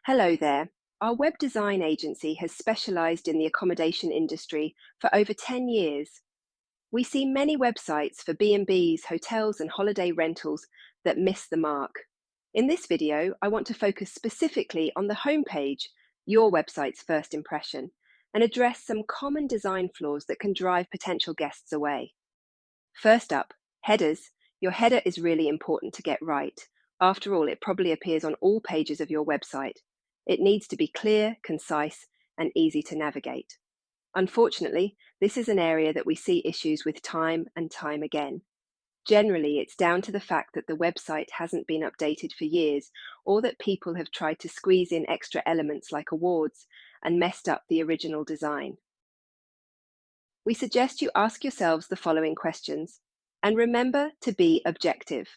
Hello there. Our web design agency has specialized in the accommodation industry for over 10 years. We see many websites for B&Bs, hotels, and holiday rentals that miss the mark. In this video, I want to focus specifically on the homepage, your website's first impression, and address some common design flaws that can drive potential guests away. First up, headers. Your header is really important to get right. After all, it probably appears on all pages of your website. It needs to be clear, concise, and easy to navigate. Unfortunately, this is an area that we see issues with time and time again. Generally, it's down to the fact that the website hasn't been updated for years, or that people have tried to squeeze in extra elements like awards and messed up the original design. We suggest you ask yourselves the following questions, and remember to be objective.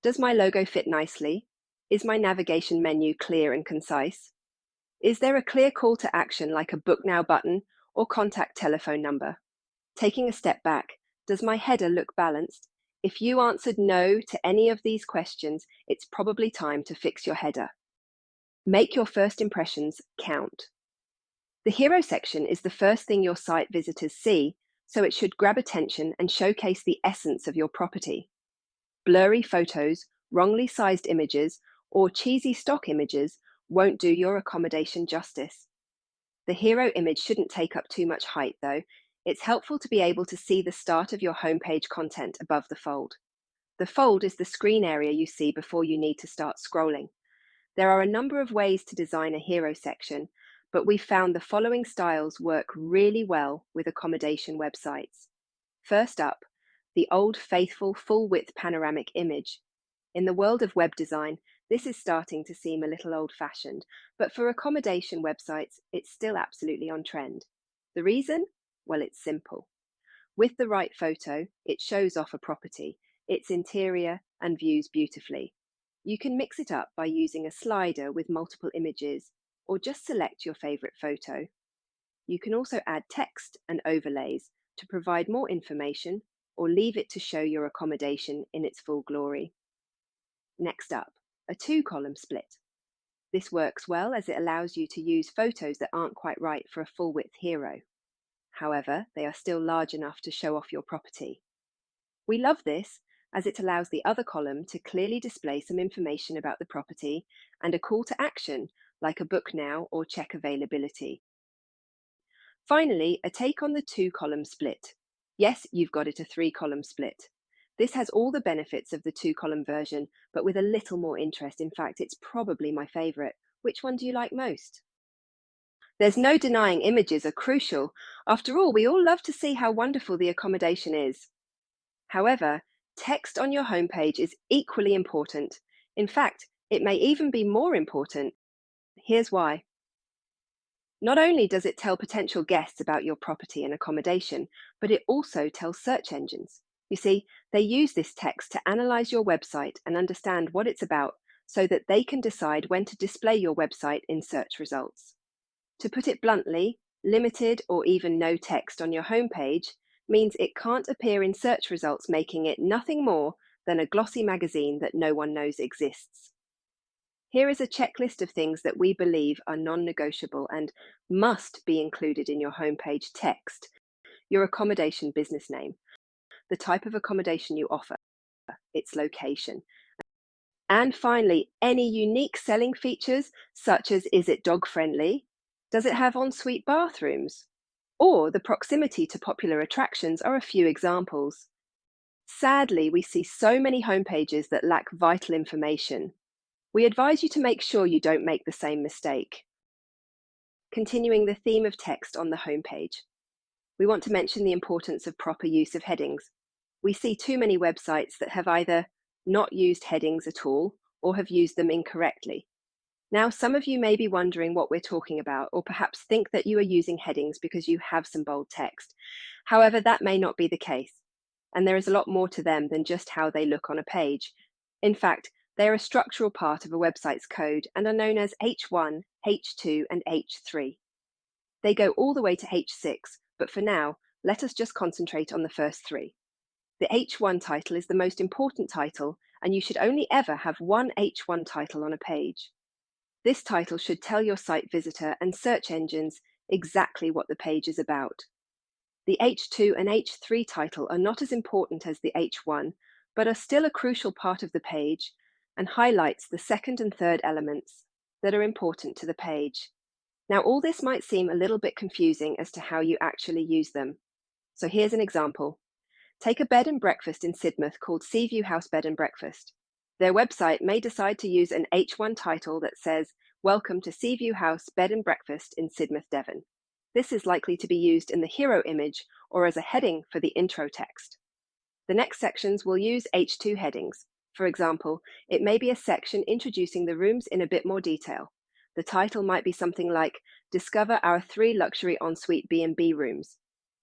Does my logo fit nicely? Is my navigation menu clear and concise? Is there a clear call to action like a book now button or contact telephone number? Taking a step back, does my header look balanced? If you answered no to any of these questions, it's probably time to fix your header. Make your first impressions count. The hero section is the first thing your site visitors see, so it should grab attention and showcase the essence of your property. Blurry photos, wrongly sized images, or cheesy stock images won't do your accommodation justice. The hero image shouldn't take up too much height, though. It's helpful to be able to see the start of your homepage content above the fold. The fold is the screen area you see before you need to start scrolling. There are a number of ways to design a hero section, but we've found the following styles work really well with accommodation websites. First up, the old faithful full-width panoramic image. In the world of web design, this is starting to seem a little old-fashioned, but for accommodation websites, it's still absolutely on trend. The reason? Well, it's simple. With the right photo, it shows off a property, its interior, and views beautifully. You can mix it up by using a slider with multiple images, or just select your favorite photo. You can also add text and overlays to provide more information, or leave it to show your accommodation in its full glory. Next up, a two-column split. This works well as it allows you to use photos that aren't quite right for a full-width hero. However, they are still large enough to show off your property. We love this as it allows the other column to clearly display some information about the property and a call to action, like a book now or check availability. Finally, a take on the two-column split. Yes, you've got it, a three-column split. This has all the benefits of the two-column version, but with a little more interest. In fact, it's probably my favorite. Which one do you like most? There's no denying images are crucial. After all, we all love to see how wonderful the accommodation is. However, text on your homepage is equally important. In fact, it may even be more important. Here's why. Not only does it tell potential guests about your property and accommodation, but it also tells search engines. You see, they use this text to analyze your website and understand what it's about so that they can decide when to display your website in search results. To put it bluntly, limited or even no text on your homepage means it can't appear in search results, making it nothing more than a glossy magazine that no one knows exists. Here is a checklist of things that we believe are non-negotiable and must be included in your homepage text: your accommodation business name, the type of accommodation you offer, its location, and finally, any unique selling features such as, is it dog friendly? Does it have ensuite bathrooms? Or the proximity to popular attractions are a few examples. Sadly, we see so many homepages that lack vital information. We advise you to make sure you don't make the same mistake. Continuing the theme of text on the homepage, we want to mention the importance of proper use of headings. We see too many websites that have either not used headings at all or have used them incorrectly. Now, some of you may be wondering what we're talking about, or perhaps think that you are using headings because you have some bold text. However, that may not be the case, and there is a lot more to them than just how they look on a page. In fact, they are a structural part of a website's code and are known as H1, H2, and H3. They go all the way to H6, but for now, let us just concentrate on the first three. The H1 title is the most important title, and you should only ever have one H1 title on a page. This title should tell your site visitor and search engines exactly what the page is about. The H2 and H3 title are not as important as the H1, but are still a crucial part of the page and highlights the second and third elements that are important to the page. Now, all this might seem a little bit confusing as to how you actually use them. So here's an example. Take a bed and breakfast in Sidmouth called Seaview House Bed and Breakfast. Their website may decide to use an H1 title that says, "Welcome to Seaview House Bed and Breakfast in Sidmouth, Devon." This is likely to be used in the hero image or as a heading for the intro text. The next sections will use H2 headings. For example, it may be a section introducing the rooms in a bit more detail. The title might be something like, "Discover our 3 luxury ensuite B&B rooms."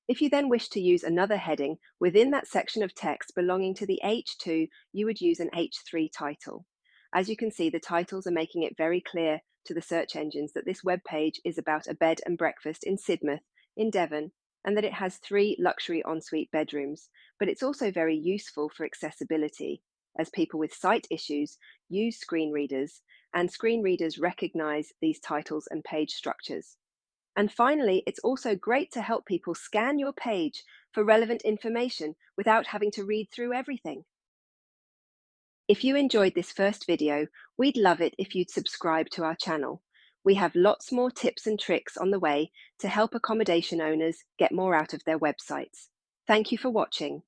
If you then wish to use another heading within that section of text belonging to the H2, you would use an H3 title. As you can see, the titles are making it very clear to the search engines that this web page is about a bed and breakfast in Sidmouth, in Devon, and that it has 3 luxury ensuite bedrooms. But it's also very useful for accessibility, as people with sight issues use screen readers, and screen readers recognize these titles and page structures. And finally, it's also great to help people scan your page for relevant information without having to read through everything. If you enjoyed this first video, we'd love it if you'd subscribe to our channel. We have lots more tips and tricks on the way to help accommodation owners get more out of their websites. Thank you for watching.